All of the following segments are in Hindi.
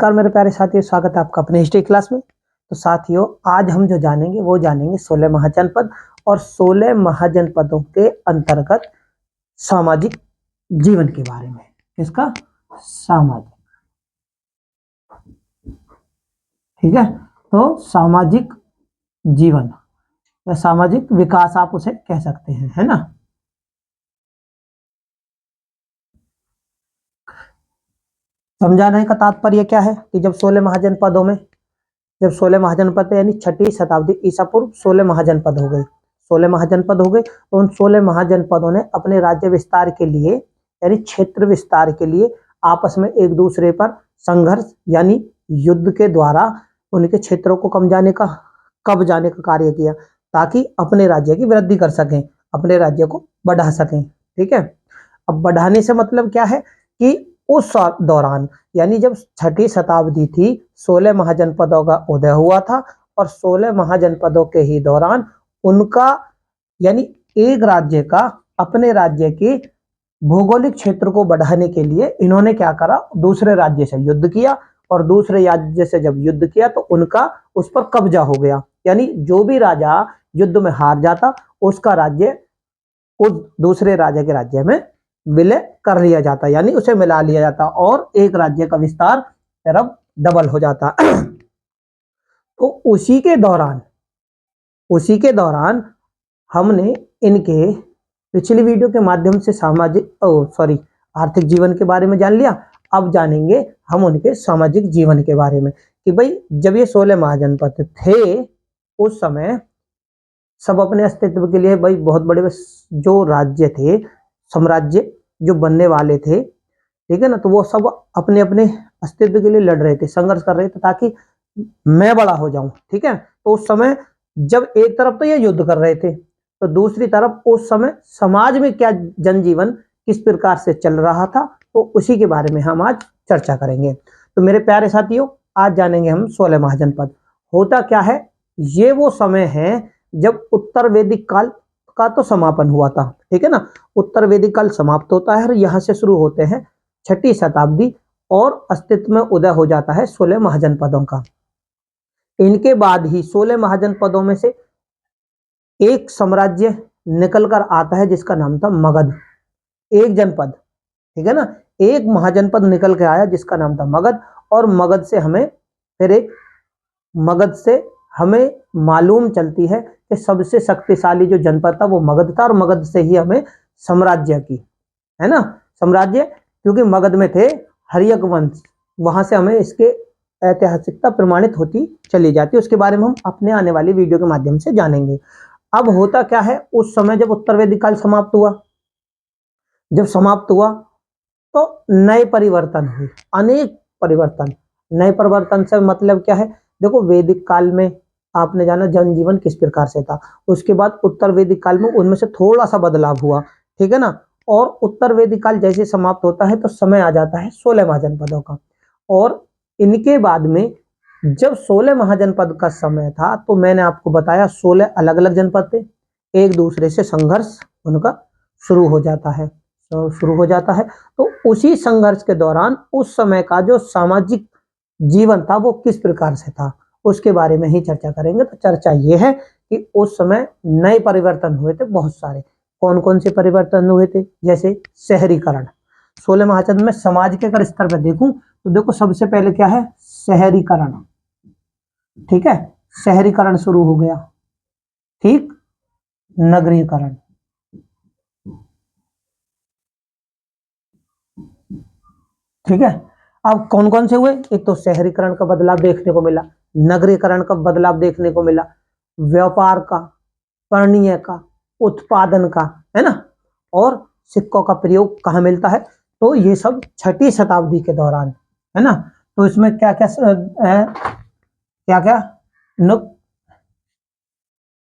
नमस्कार मेरे प्यारे साथियों, स्वागत है आपका अपने हिस्ट्री क्लास में। तो साथियों, आज हम जो जानेंगे वो जानेंगे 16 महाजनपद और 16 महाजनपदों के अंतर्गत सामाजिक जीवन के बारे में। किसका? सामाजिक। ठीक है, तो सामाजिक जीवन या सामाजिक विकास आप उसे कह सकते हैं, है ना। समझाने का तात्पर्य क्या है कि जब 16 महाजनपदों में जब 16 महाजनपद यानी 6ठी शताब्दी ईसा पूर्व 16 महाजनपद हो गए, 16 महाजनपद हो गए, तो उन 16 महाजनपदों ने अपने राज्य विस्तार के लिए यानी क्षेत्र विस्तार के लिए आपस में एक दूसरे पर संघर्ष यानी युद्ध के द्वारा उनके क्षेत्रों को कब जाने का कार्य किया, ताकि अपने राज्य की वृद्धि कर सकें, अपने राज्य को बढ़ा सकें। ठीक है, अब बढ़ाने से मतलब क्या है कि उस दौरान यानी जब 6ठी शताब्दी थी, 16 महाजनपदों का उदय हुआ था और 16 महाजनपदों के ही दौरान उनका यानी एक राज्य का अपने राज्य के भौगोलिक क्षेत्र को बढ़ाने के लिए इन्होंने क्या करा, दूसरे राज्य से युद्ध किया और दूसरे राज्य से जब युद्ध किया तो उनका उस पर कब्जा हो गया। यानी जो भी राजा युद्ध में हार जाता उसका राज्य उस दूसरे राजा के राज्य में विलय कर लिया जाता, यानी उसे मिला लिया जाता और एक राज्य का विस्तार तरफ डबल हो जाता। तो उसी के दौरान हमने इनके पिछली वीडियो के माध्यम से आर्थिक जीवन के बारे में जान लिया। अब जानेंगे हम उनके सामाजिक जीवन के बारे में कि भाई जब ये 16 महाजनपद थे उस समय सब अपने अस्तित्व के लिए भाई बहुत बड़े जो राज्य थे, साम्राज्य जो बनने वाले थे, ठीक है ना, तो वो सब अपने अपने अस्तित्व के लिए लड़ रहे थे, संघर्ष कर रहे थे ताकि मैं बड़ा हो जाऊं। ठीक है, तो उस समय जब एक तरफ तो ये युद्ध कर रहे थे तो दूसरी तरफ उस समय समाज में क्या जनजीवन किस प्रकार से चल रहा था, तो उसी के बारे में हम आज चर्चा करेंगे। तो मेरे प्यारे साथियों, आज जानेंगे हम 16 महाजनपद। होता क्या है, ये वो समय है जब उत्तर वैदिक काल का तो समापन हुआ था। ठीक है ना, उत्तर वैदिक काल समाप्त होता है और यहां से शुरू होते हैं 6ठी शताब्दी और अस्तित्व में उदय हो जाता है 16 महाजनपदों का। इनके बाद ही 16 महाजनपदों में से एक साम्राज्य निकलकर आता है जिसका नाम था मगध। एक जनपद, ठीक है ना, एक महाजनपद निकल के आया जिसका नाम था मगध। और मगध से हमें मालूम चलती है कि सबसे शक्तिशाली जो जनपद था वो मगध था और मगध से ही हमें साम्राज्य की, है ना, साम्राज्य, क्योंकि मगध में थे हर्यक वंश, वहां से हमें इसके ऐतिहासिकता प्रमाणित होती चली जाती है। उसके बारे में हम अपने आने वाली वीडियो के माध्यम से जानेंगे। अब होता क्या है, उस समय जब उत्तर वैदिक काल समाप्त हुआ तो नए परिवर्तन हुए, अनेक परिवर्तन। नए परिवर्तन से मतलब क्या है, देखो वैदिक काल में आपने जाना जनजीवन किस प्रकार से था, उसके बाद उत्तर वैदिक काल में उनमें से थोड़ा सा बदलाव हुआ। ठीक है ना, और उत्तर वैदिक काल जैसे समाप्त होता है तो समय आ जाता है 16 महाजनपदों का। और इनके बाद में जब 16 महाजनपद का समय था तो मैंने आपको बताया 16 अलग अलग जनपद थे, एक दूसरे से संघर्ष उनका शुरू हो जाता है। तो उसी संघर्ष के दौरान उस समय का जो सामाजिक जीवन था वो किस प्रकार से था उसके बारे में ही चर्चा करेंगे। तो चर्चा ये है कि उस समय नए परिवर्तन हुए थे बहुत सारे। कौन कौन से परिवर्तन हुए थे, जैसे शहरीकरण। 16 महाजन में समाज के अगर स्तर पर देखूं तो देखो सबसे पहले क्या है, शहरीकरण। ठीक है, शहरीकरण शुरू हो गया। ठीक, नगरीकरण। ठीक है, अब कौन कौन से हुए, एक तो शहरीकरण का बदलाव देखने को मिला, नगरीकरण का बदलाव देखने को मिला, व्यापार का, परणीय का, उत्पादन का, है ना, और सिक्कों का प्रयोग कहाँ मिलता है, तो ये सब 6ठी शताब्दी के दौरान, है ना। तो इसमें क्या क्या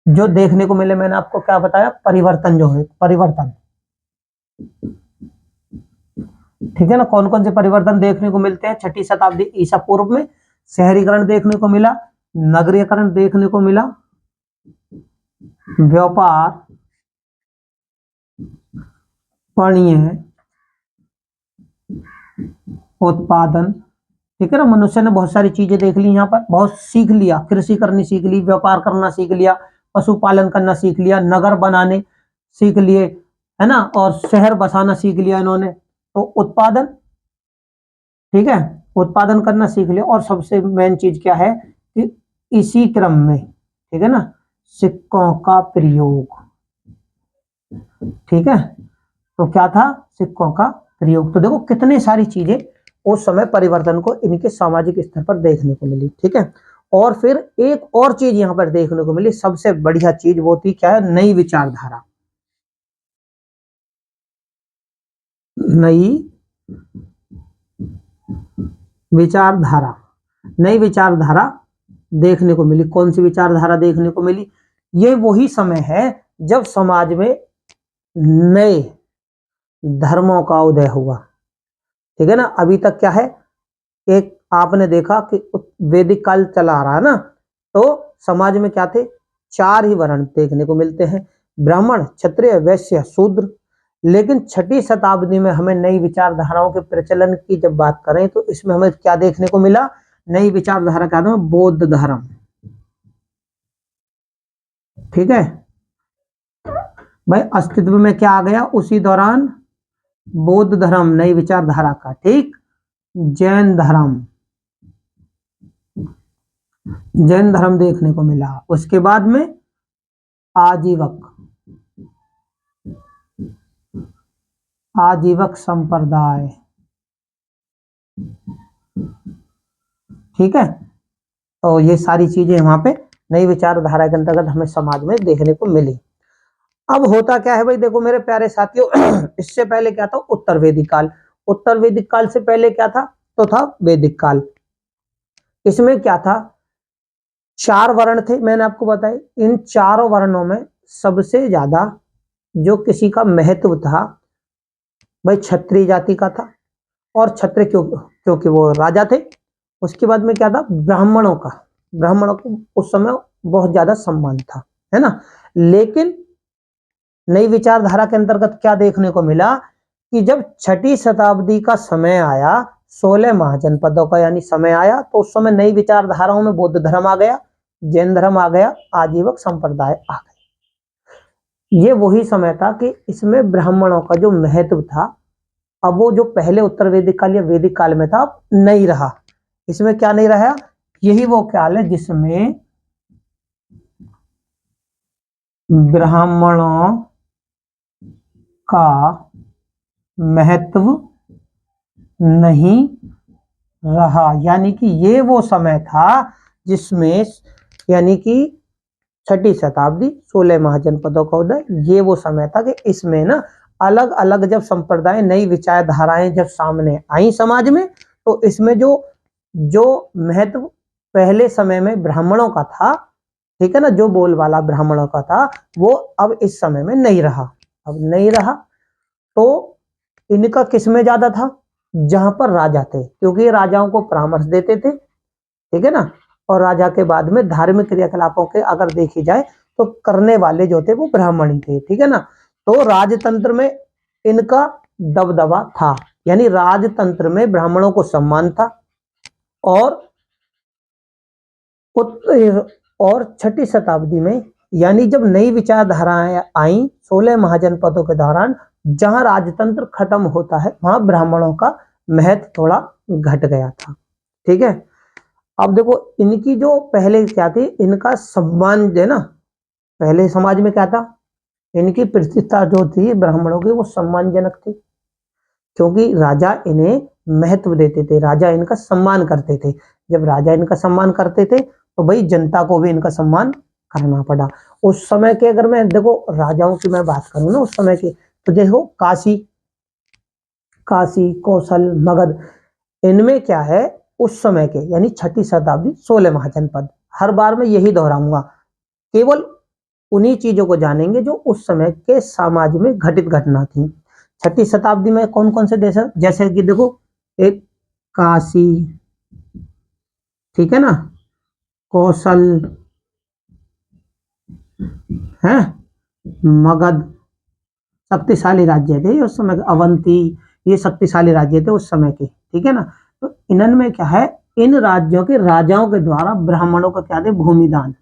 जो देखने को मिले, मैंने आपको क्या बताया, परिवर्तन जो है, परिवर्तन। ठीक है ना, कौन कौन से परिवर्तन देखने को मिलते हैं 6ठी शताब्दी ईसा पूर्व में। शहरीकरण देखने को मिला, नगरीकरण देखने को मिला, व्यापार, पणीय, उत्पादन, ठीक है ना। मनुष्य ने बहुत सारी चीजें देख ली, यहाँ पर बहुत सीख लिया, कृषि करनी सीख ली, व्यापार करना सीख लिया, पशुपालन करना सीख लिया, नगर बनाने सीख लिए, है ना, और शहर बसाना सीख लिया इन्होंने। तो उत्पादन, ठीक है, उत्पादन करना सीख लिया। और सबसे मेन चीज क्या है कि इसी क्रम में, ठीक है ना, सिक्कों का प्रयोग, ठीक है। तो क्या था, सिक्कों का प्रयोग। तो देखो कितनी सारी चीजें उस समय परिवर्तन को इनके सामाजिक स्तर पर देखने को मिली, ठीक है। और फिर एक और चीज यहां पर देखने को मिली, सबसे बढ़िया चीज वो थी क्या है, नई विचारधारा। नई विचारधारा, नई विचारधारा देखने को मिली। कौन सी विचारधारा देखने को मिली, ये वही समय है जब समाज में नए धर्मों का उदय हुआ, ठीक है ना। अभी तक क्या है, एक आपने देखा कि वैदिक काल चला आ रहा है ना, तो समाज में क्या थे, चार ही वर्ण देखने को मिलते हैं, ब्राह्मण, क्षत्रिय, वैश्य, शूद्र। लेकिन छठी शताब्दी में हमें नई विचारधाराओं के प्रचलन की जब बात करें तो इसमें हमें क्या देखने को मिला, नई विचारधारा का नाम बौद्ध धर्म, ठीक है भाई। अस्तित्व में क्या आ गया उसी दौरान, बौद्ध धर्म नई विचारधारा का, ठीक। जैन धर्म, जैन धर्म देखने को मिला। उसके बाद में आजीवक, आजीवक संप्रदाय, ठीक है। तो ये सारी चीजें वहां पे नई विचारधारा के अंतर्गत हमें समाज में देखने को मिली। अब होता क्या है भाई, देखो मेरे प्यारे साथियों, इससे पहले क्या था, उत्तर वैदिक काल। उत्तर वैदिक काल से पहले क्या था, तो था वैदिक काल। इसमें क्या था, चार वर्ण थे, मैंने आपको बताया। इन चारों वर्णों में सबसे ज्यादा जो किसी का महत्व था भाई क्षत्रिय जाति का था। और क्षत्रिय क्योंकि वो राजा थे। उसके बाद में क्या था, ब्राह्मणों का, ब्राह्मणों को उस समय बहुत ज्यादा सम्मान था, है ना। लेकिन नई विचारधारा के अंतर्गत क्या देखने को मिला कि जब छठी शताब्दी का समय आया, 16 महाजनपदों का यानी समय आया, तो उस समय नई विचारधाराओं में बौद्ध धर्म आ गया, जैन धर्म आ गया, आजीवक संप्रदाय आ गए। ये वही समय था कि इसमें ब्राह्मणों का जो महत्व था, अब वो जो पहले उत्तर वैदिक काल या वैदिक काल में था, अब नहीं रहा। इसमें क्या नहीं रहा, यही वो काल है जिसमें ब्राह्मणों का महत्व नहीं रहा। यानी कि ये वो समय था जिसमें, यानी कि छठी शताब्दी, 16 महाजनपदों का उदय, ये वो समय था कि इसमें ना अलग अलग जब संप्रदाय, नई विचारधाराएं जब सामने आई समाज में, तो इसमें जो जो महत्व पहले समय में ब्राह्मणों का था, ठीक है ना, जो बोलबाला ब्राह्मणों का था, वो अब इस समय में नहीं रहा, अब नहीं रहा। तो इनका किसमें ज्यादा था, जहां पर राजा थे, क्योंकि ये राजाओं को परामर्श देते थे, ठीक है ना। और राजा के बाद में धार्मिक क्रियाकलापों के अगर देखी जाए तो करने वाले जो थे वो ब्राह्मण ही थे, ठीक है ना। तो राजतंत्र में इनका दबदबा था, यानी राजतंत्र में ब्राह्मणों को सम्मान था। और और छठी शताब्दी में, यानी जब नई विचारधाराएं आई 16 महाजनपदों के दौरान, जहां राजतंत्र खत्म होता है वहां ब्राह्मणों का महत्व थोड़ा घट गया था, ठीक है। अब देखो इनकी जो पहले क्या थी, इनका सम्मान जो है ना, पहले समाज में क्या था, इनकी प्रतिष्ठा जो थी ब्राह्मणों की वो सम्मानजनक थी, क्योंकि राजा इन्हें महत्व देते थे, राजा इनका सम्मान करते थे। जब राजा इनका सम्मान करते थे तो भाई जनता को भी इनका सम्मान करना पड़ा। उस समय के अगर मैं देखो राजाओं की मैं बात करूं ना उस समय की, तो देखो काशी, काशी, कौशल, मगध, इनमें क्या है उस समय के, यानी छठी शताब्दी, 16 महाजनपद। हर बार मैं यही दोहराऊंगा, केवल उन्हीं चीजों को जानेंगे जो उस समय के समाज में घटित घटना थी। छठी शताब्दी में कौन कौन से देश है, जैसे कि देखो, एक काशी, ठीक है ना, कौशल है, मगध, शक्तिशाली राज्य थे उस समय, अवंती, ये शक्तिशाली राज्य थे उस समय के, ठीक है ना। तो इनन में क्या है, इन राज्यों के राजाओं के द्वारा ब्राह्मणों को क्या थे, भूमिदान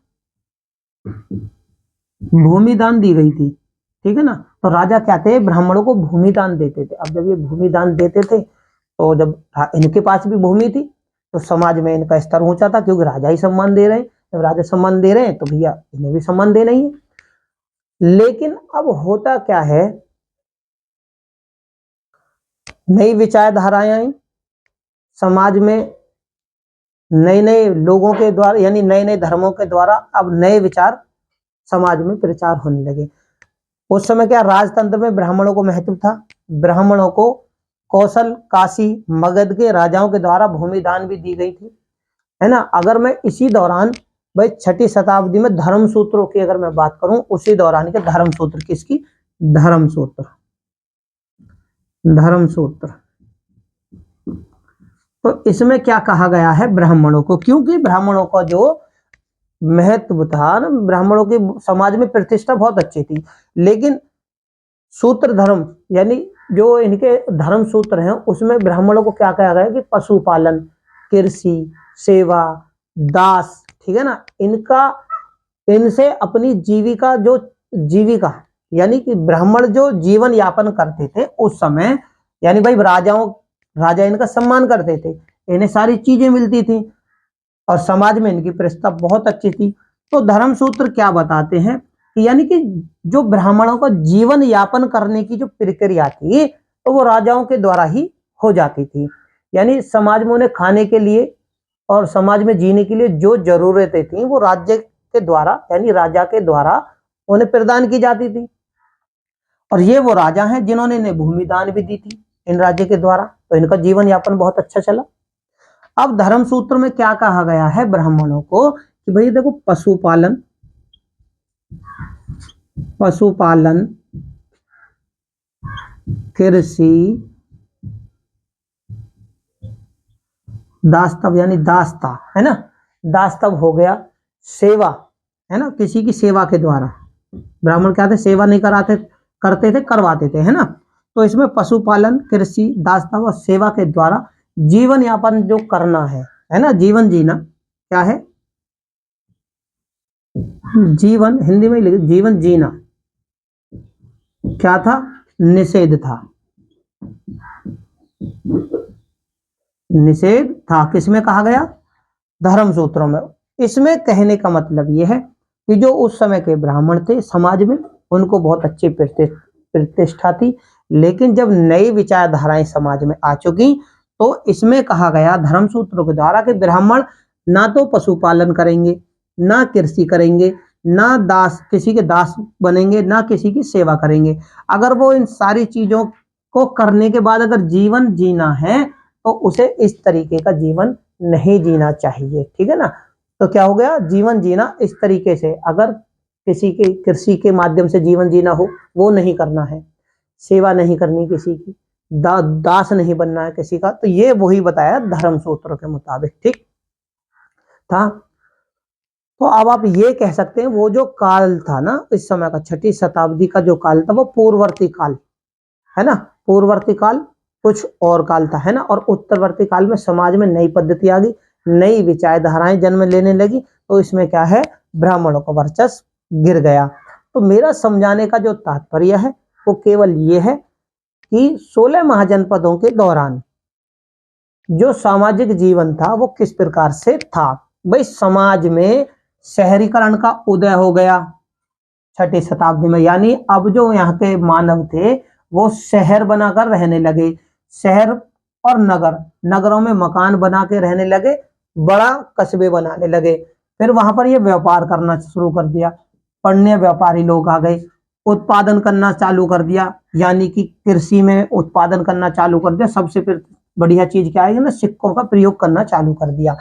दी गई थी। ठीक है ना। तो राजा क्या थे, ब्राह्मणों को भूमिदान देते थे। अब जब ये भूमिदान देते थे तो जब इनके पास भी भूमि थी तो समाज में इनका स्तर ऊंचा था, क्योंकि राजा ही सम्मान दे रहे हैं। जब राजा सम्मान दे रहे हैं तो भैया इन्हें भी सम्मान देना ही है। लेकिन अब होता क्या है, नई विचारधाराएं आई समाज में, नए नए लोगों के द्वारा, यानी नए नए धर्मों के द्वारा अब नए विचार समाज में प्रचार होने लगे। उस समय क्या, राजतंत्र में ब्राह्मणों को महत्व था। ब्राह्मणों को कौशल, काशी, मगध के राजाओं के द्वारा भूमिदान भी दी गई थी, है ना। अगर मैं इसी दौरान भाई 6ठी शताब्दी में धर्म सूत्रों की अगर मैं बात करूं, उसी दौरान के धर्म सूत्र, किसकी, धर्म सूत्र, धर्म सूत्र। तो इसमें क्या कहा गया है, ब्राह्मणों को, क्योंकि ब्राह्मणों का जो महत्व था ना, ब्राह्मणों की समाज में प्रतिष्ठा बहुत अच्छी थी। लेकिन सूत्र धर्म, यानी जो इनके धर्म सूत्र हैं, उसमें ब्राह्मणों को क्या कहा गया कि पशुपालन, कृषि, सेवा, दास, ठीक है ना, इनसे अपनी जीविका, जो जीविका यानी कि ब्राह्मण जो जीवन यापन करते थे उस समय, यानी भाई राजा इनका सम्मान करते थे, इन्हें सारी चीजें मिलती थी और समाज में इनकी प्रतिष्ठा बहुत अच्छी थी। तो धर्म सूत्र क्या बताते हैं कि यानी कि जो ब्राह्मणों का जीवन यापन करने की जो प्रक्रिया थी, तो वो राजाओं के द्वारा ही हो जाती थी। यानी समाज में उन्हें खाने के लिए और समाज में जीने के लिए जो जरूरतें थी, वो राज्य के द्वारा, यानी राजा के द्वारा उन्हें प्रदान की जाती थी। और ये वो राजा हैं जिन्होंने इन्हें भूमिदान भी दी थी इन राज्य के द्वारा, तो इनका जीवन यापन बहुत अच्छा चला। अब धर्म सूत्र में क्या कहा गया है ब्राह्मणों को कि भाई देखो, पशुपालन, कृषि, दास्तव यानी दास्ता, है ना, दास्तव हो गया, सेवा, है ना, किसी की सेवा के द्वारा, ब्राह्मण क्या थे, सेवा नहीं करते थे, करवाते थे, है ना। तो इसमें पशुपालन, कृषि, दास्तव और सेवा के द्वारा जीवन यापन जो करना है ना, जीवन जीना, क्या है, जीवन, हिंदी में लिखे जीवन जीना, क्या था, निषेध था, निषेध था। किसमें कहा गया, धर्म सूत्रों में। इसमें कहने का मतलब यह है कि जो उस समय के ब्राह्मण थे समाज में, उनको बहुत अच्छी प्रतिष्ठा थी। लेकिन जब नई विचारधाराएं समाज में आ चुकी, तो इसमें कहा गया धर्म सूत्रों के द्वारा कि ब्राह्मण ना तो पशुपालन करेंगे, ना कृषि करेंगे, ना दास, किसी के दास बनेंगे, ना किसी की सेवा करेंगे। अगर वो इन सारी चीजों को करने के बाद अगर जीवन जीना है, तो उसे इस तरीके का जीवन नहीं जीना चाहिए। ठीक है ना। तो क्या हो गया, जीवन जीना इस तरीके से, अगर किसी के कृषि के माध्यम से जीवन जीना हो, वो नहीं करना है, सेवा नहीं करनी किसी की, दास नहीं बनना है किसी का। तो ये वही बताया धर्म सूत्र के मुताबिक, ठीक था। तो अब आप ये कह सकते हैं, वो जो काल था ना इस समय का, 6ठी शताब्दी का जो काल था, वो पूर्ववर्ती काल है ना, पूर्ववर्ती काल कुछ और काल था, है ना। और उत्तरवर्ती काल में समाज में नई पद्धति आ गई, नई विचारधाराएं जन्म लेने लगी, तो इसमें क्या है, ब्राह्मणों का वर्चस्व गिर गया। तो मेरा समझाने का जो तात्पर्य है वो केवल ये है कि 16 महाजनपदों के दौरान जो सामाजिक जीवन था वो किस प्रकार से था। भाई समाज में शहरीकरण का उदय हो गया 6ठी शताब्दी में, यानी अब जो यहाँ के मानव थे वो शहर बनाकर रहने लगे, शहर और नगरों में मकान बना के रहने लगे, बड़ा कस्बे बनाने लगे। फिर वहां पर ये व्यापार करना शुरू कर दिया, पढ़ने व्यापारी लोग आ गए, उत्पादन करना चालू कर दिया, यानी कि कृषि में उत्पादन करना चालू कर दिया। सबसे फिर बढ़िया चीज क्या है ना, सिक्कों का प्रयोग करना चालू कर दिया।